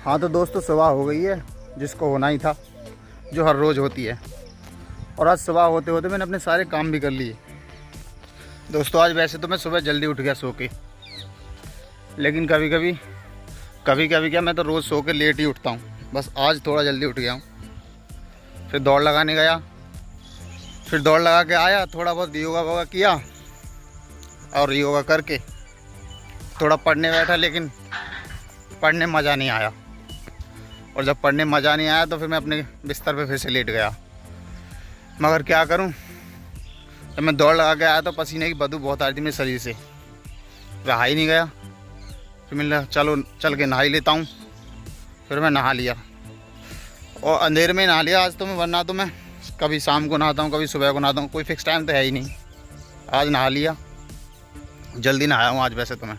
हाँ तो दोस्तों सुबह हो गई है, जिसको होना ही था, जो हर रोज़ होती है। और आज सुबह होते होते मैंने अपने सारे काम भी कर लिए दोस्तों। आज वैसे तो मैं सुबह जल्दी उठ गया सो के, लेकिन कभी कभी क्या मैं तो रोज़ सो के लेट ही उठता हूँ। बस आज थोड़ा जल्दी उठ गया हूँ। फिर दौड़ लगाने गया, फिर दौड़ लगा के आया, थोड़ा बहुत योगा वोगा किया और योगा करके थोड़ा पढ़ने बैठा, लेकिन पढ़ने मज़ा नहीं आया। और जब पढ़ने मज़ा नहीं आया तो फिर मैं अपने बिस्तर पे फिर से लेट गया। मगर क्या करूं, जब मैं दौड़ लगा के आया तो पसीने की बदबू बहुत आ रही थी मेरे शरीर से, रहा ही नहीं गया। फिर मैंने चलो चल के नहा ही लेता हूं। फिर मैं नहा लिया और अंधेरे में नहा लिया आज तो मैं, वरना तो मैं कभी शाम को नहाता हूँ, कभी सुबह को नहाता हूँ, कोई फिक्स टाइम तो है ही नहीं। आज नहा लिया, जल्दी नहाया हूँ आज वैसे तो मैं।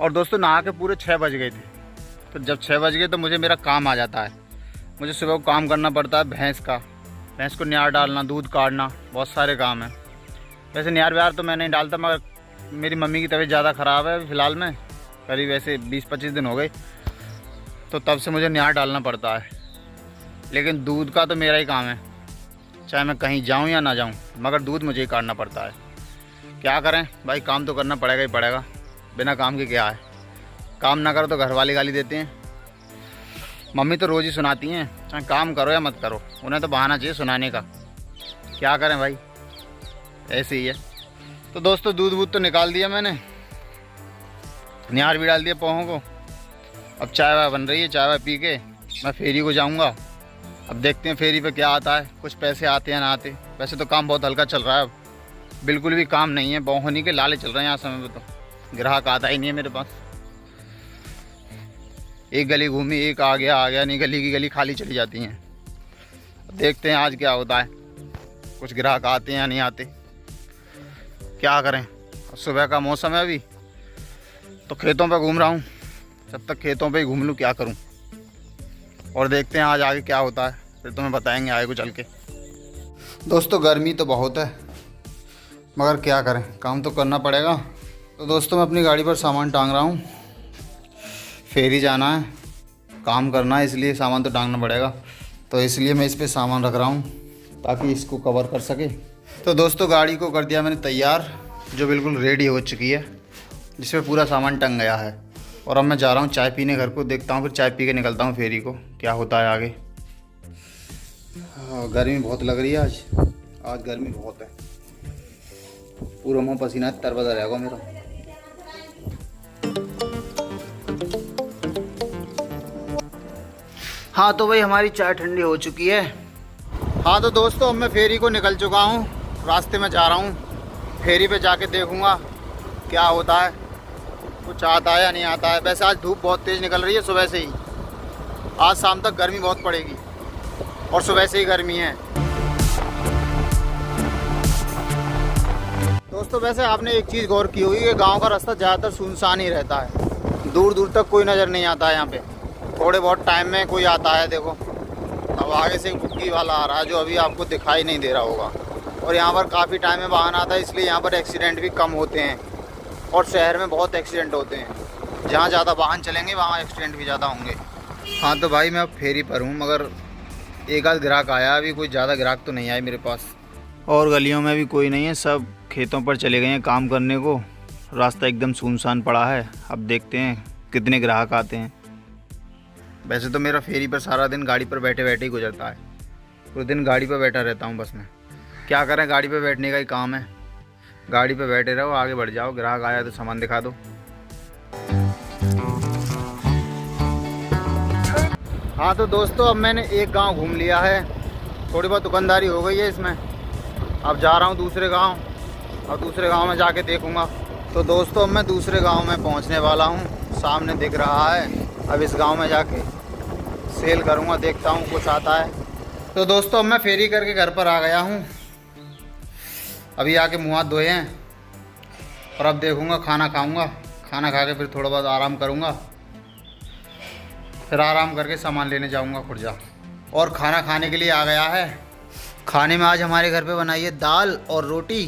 और दोस्तों नहा के पूरे 6 बज गए थे। तो जब 6 बज गए तो मुझे मेरा काम आ जाता है। मुझे सुबह को काम करना पड़ता है भैंस को नियार डालना, दूध काटना, बहुत सारे काम हैं। वैसे नियार व्यार तो मैं नहीं डालता, मगर मेरी मम्मी की तबीयत ज़्यादा ख़राब है फ़िलहाल में, करीब ऐसे 20-25 दिन हो गए, तो तब से मुझे नियार डालना पड़ता है। लेकिन दूध का तो मेरा ही काम है, चाहे मैं कहीं जाऊँ या ना जाऊँ, मगर दूध मुझे ही काटना पड़ता है। क्या करें भाई, काम तो करना पड़ेगा ही पड़ेगा, बिना काम के क्या है। काम ना करो तो घर वाले गाली देते हैं, मम्मी तो रोज़ ही सुनाती हैं, चाहे काम करो या मत करो, उन्हें तो बहाना चाहिए सुनाने का। क्या करें भाई, ऐसे ही है। तो दोस्तों दूध वूध तो निकाल दिया मैंने, निहार भी डाल दिया पोहों को। अब चाय वाय बन रही है, चाय वाय पी के मैं फेरी को जाऊंगा। अब देखते हैं फेरी पे क्या आता है, कुछ पैसे आते हैं ना आते। वैसे तो काम बहुत हल्का चल रहा है, अब बिल्कुल भी काम नहीं है, बहुनी के लाले चल रहे हैं यहाँ समय पे। तो ग्राहक आता ही नहीं है मेरे पास। एक गली घूमी, एक आ गया नहीं, गली की गली खाली चली जाती हैं। देखते हैं आज क्या होता है, कुछ ग्राहक आते हैं या नहीं आते। क्या करें, सुबह का मौसम है अभी, तो खेतों पे घूम रहा हूँ। जब तक खेतों पे ही घूम लूँ क्या करूँ। और देखते हैं आज आगे क्या होता है, फिर तुम्हें बताएंगे आगे को चल के। दोस्तों गर्मी तो बहुत है, मगर क्या करें, काम तो करना पड़ेगा। तो दोस्तों मैं अपनी गाड़ी पर सामान टांग रहा हूँ, फेरी जाना है, काम करना है, इसलिए सामान तो टांगना पड़ेगा। तो इसलिए मैं इस पे सामान रख रहा हूँ ताकि इसको कवर कर सके। तो दोस्तों गाड़ी को कर दिया मैंने तैयार, जो बिल्कुल रेडी हो चुकी है, जिसमें पूरा सामान टंग गया है। और अब मैं जा रहा हूँ चाय पीने घर को, देखता हूँ फिर चाय पी के निकलता हूँ फेरी को, क्या होता है आगे। गर्मी बहुत लग रही है आज गर्मी बहुत है, पूरा मुँह पसीना तरबतर रहेगा मेरा। हाँ तो भाई हमारी चाय ठंडी हो चुकी है। हाँ तो दोस्तों अब मैं फेरी को निकल चुका हूँ, रास्ते में जा रहा हूँ। फेरी पे जाके देखूँगा क्या होता है, कुछ आता है या नहीं आता है। वैसे आज धूप बहुत तेज़ निकल रही है सुबह से ही, आज शाम तक गर्मी बहुत पड़ेगी और सुबह से ही गर्मी है। दोस्तों वैसे आपने एक चीज़ गौर की होगी कि गाँव का रास्ता ज़्यादातर सुनसान ही रहता है, दूर दूर तक कोई नज़र नहीं आता है यहाँ पे। थोड़े बहुत टाइम में कोई आता है, देखो अब आगे से एक बुग्गी वाला आ रहा है जो अभी आपको दिखाई नहीं दे रहा होगा। और यहाँ पर काफ़ी टाइम में वाहन आता है, इसलिए यहाँ पर एक्सीडेंट भी कम होते हैं। और शहर में बहुत एक्सीडेंट होते हैं, जहाँ ज़्यादा वाहन चलेंगे वहाँ एक्सीडेंट भी ज़्यादा होंगे। हाँ तो भाई मैं अब फेरी पर हूँ, मगर एक आध ग्राहक आया, अभी कोई ज़्यादा ग्राहक तो नहीं आए मेरे पास। और गलियों में भी कोई नहीं है, सब खेतों पर चले गए हैं काम करने को। रास्ता एकदम सुनसान पड़ा है, अब देखते हैं कितने ग्राहक आते हैं। वैसे तो मेरा फेरी पर सारा दिन गाड़ी पर बैठे बैठे ही गुजरता है, पूरे दिन गाड़ी पर बैठा रहता हूँ बस मैं। क्या करें, गाड़ी पर बैठने का ही काम है, गाड़ी पर बैठे रहो, आगे बढ़ जाओ। ग्राहक आया तो सामान दिखा दो। हाँ तो दोस्तों अब मैंने एक गांव घूम लिया है, थोड़ी बहुत दुकानदारी हो गई है इसमें। अब जा रहा हूँ दूसरे गांव, और दूसरे गांव में जाके देखूँगा। तो दोस्तों अब मैं दूसरे गांव में पहुँचने वाला हूँ, सामने दिख रहा है। अब इस गांव में जाके सेल करूंगा, देखता हूं कुछ आता है। तो दोस्तों अब मैं फेरी करके घर पर आ गया हूं, अभी आके मुँह हाथ धोए हैं और अब देखूंगा खाना खाऊंगा। खाना खा के फिर थोड़ा बहुत आराम करूंगा, फिर आराम करके सामान लेने जाऊंगा खुर्जा। और खाना खाने के लिए आ गया है। खाने में आज हमारे घर पे बनाई है दाल और रोटी।